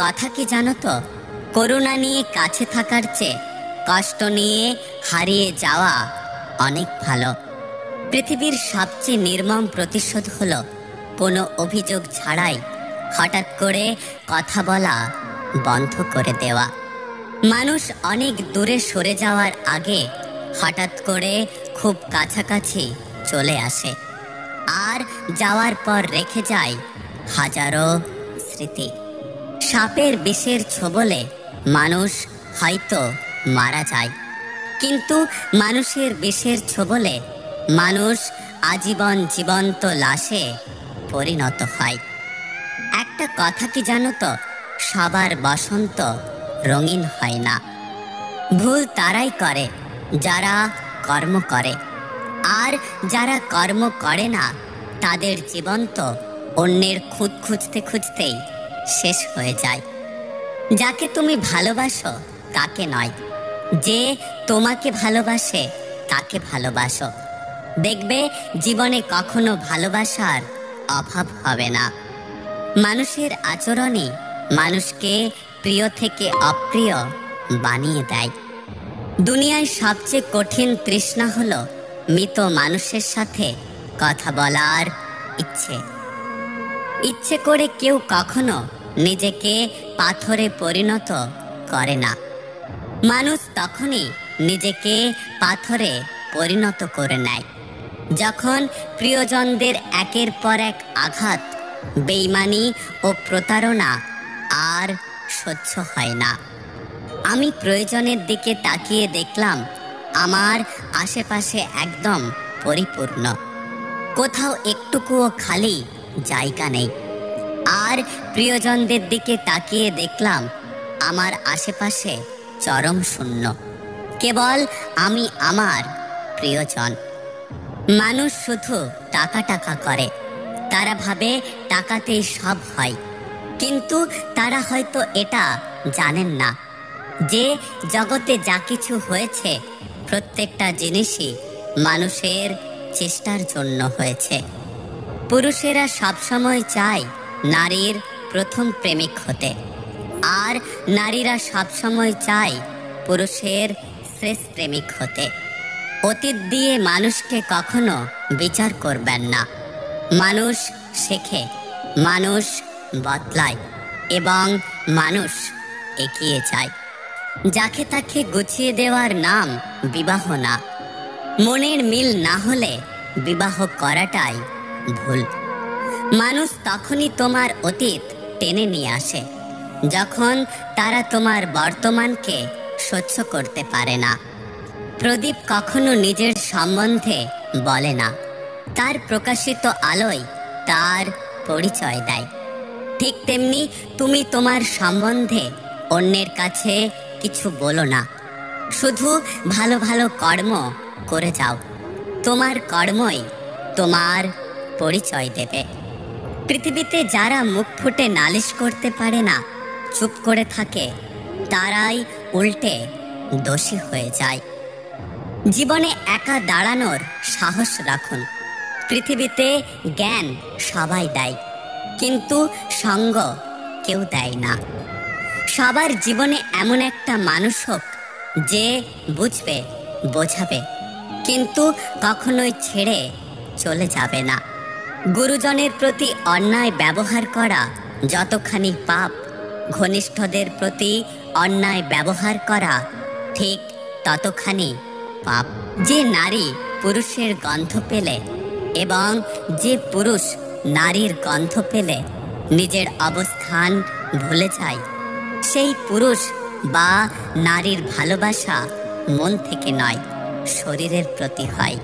কথা কি জানো তো, করুণা নিয়ে কাছে থাকার চেয়ে কষ্ট নিয়ে হারিয়ে যাওয়া অনেক ভালো। পৃথিবীর সবচেয়ে নির্মম প্রতিশোধ হলো কোনো অভিযোগ ছাড়াই হঠাৎ করে কথা বলা বন্ধ করে দেওয়া। মানুষ অনেক দূরে সরে যাওয়ার আগে হঠাৎ করে খুব কাছাকাছি চলে আসে, আর যাওয়ার পর রেখে যায় হাজারো স্মৃতি। সাপের বিষের ছোবলে মানুষ হয়তো মারা যায়, কিন্তু মানুষের বিষের ছোবলে মানুষ আজীবন জীবন্ত লাশে পরিণত হয়। একটা কথা কি জানো তো, সবার বসন্ত রঙিন হয় না। ভুল তারাই করে যারা কর্ম করে, আর যারা কর্ম করে না তাদের জীবন তো অন্যের খুঁত খুঁজতে খুঁজতেই শেষ হয়ে যায়। যাকে তুমি ভালোবাসো তাকে নয়, যে তোমাকে ভালোবাসে তাকে ভালোবাসো। দেখবে জীবনে কখনো ভালোবাসার অভাব হবে না। মানুষের আচরণই মানুষকে প্রিয় থেকে অপ্রিয় বানিয়ে দেয়। দুনিয়ায় সবচেয়ে কঠিন তৃষ্ণা হলো মৃত মানুষের সাথে কথা বলার ইচ্ছে। ইচ্ছে করে কেউ কখনো নিজেকে পাথরে পরিণত করে না। মানুষ তখনই নিজেকে পাথরে পরিণত করে নেয় যখন প্রিয়জনদের একের পর এক আঘাত, বেইমানি ও প্রতারণা আর সহ্য হয় না। আমি প্রয়োজনের দিকে তাকিয়ে দেখলাম আমার আশেপাশে একদম পরিপূর্ণ, কোথাও একটুকুও খালি জায়গা নেই। আর প্রিয়জনদের দিকে তাকিয়ে দেখলাম আমার আশেপাশে চরম শূন্য, কেবল আমি আমার প্রিয়জন। মানুষ শুধু টাকা টাকা করে, তারা ভাবে টাকাতেই সব হয়, কিন্তু তারা হয়তো এটা জানেন না যে জগতে যা কিছু হয়েছে প্রত্যেকটা জিনিসই মানুষের চেষ্টার জন্য হয়েছে। পুরুষেরা সবসময় চায় নারীর প্রথম প্রেমিক হতে, আর নারীরা সবসময় চায় পুরুষের শেষ প্রেমিক হতে। অতীত দিয়ে মানুষকে কখনো বিচার করবেন না। মানুষ শেখে, মানুষ বদলায় এবং মানুষ এগিয়ে যায়। যাকে তাকে গুছিয়ে দেওয়ার নাম বিবাহ না। মনের মিল না হলে বিবাহ করাটাই ভুল। মানুষ তখনই তোমার অতীত টেনে নিয়ে আসে যখন তারা তোমার বর্তমানকে সহ্য করতে পারে না। প্রদীপ কখনো নিজের সম্বন্ধে বলে না, তার প্রকাশিত আলোয় তার পরিচয় দেয়। ঠিক তেমনি তুমি তোমার সম্বন্ধে অন্যের কাছে কিছু বলো না, শুধু ভালো ভালো কর্ম করে যাও। তোমার কর্মই তোমার পরিচয় দেবে। পৃথিবীতে যারা মুখ ফুটে নালিশ করতে পারে না, চুপ করে থাকে, তারাই উল্টে দোষী হয়ে যায়। জীবনে একা দাঁড়ানোর সাহস রাখুন। পৃথিবীতে জ্ঞান সবাই দেয়, কিন্তু সঙ্গ কেউ দেয় না। সবার জীবনে এমন একটা মানুষ হোক যে বুঝবে, বোঝাবে, কিন্তু কখনোই ছেড়ে চলে যাবে না। গুরুজনের প্রতি অন্যায় ব্যবহার করা যতখানি পাপ, ঘনিষ্ঠদের প্রতি অন্যায় ব্যবহার করা ঠিক ততখানি পাপ। যে নারী পুরুষের গন্ধ পেলে এবং যে পুরুষ নারীর গন্ধ পেলে নিজের অবস্থান ভুলে যায়, সেই পুরুষ বা নারীর ভালোবাসা মন থেকে নয়, শরীরের প্রতি হয়।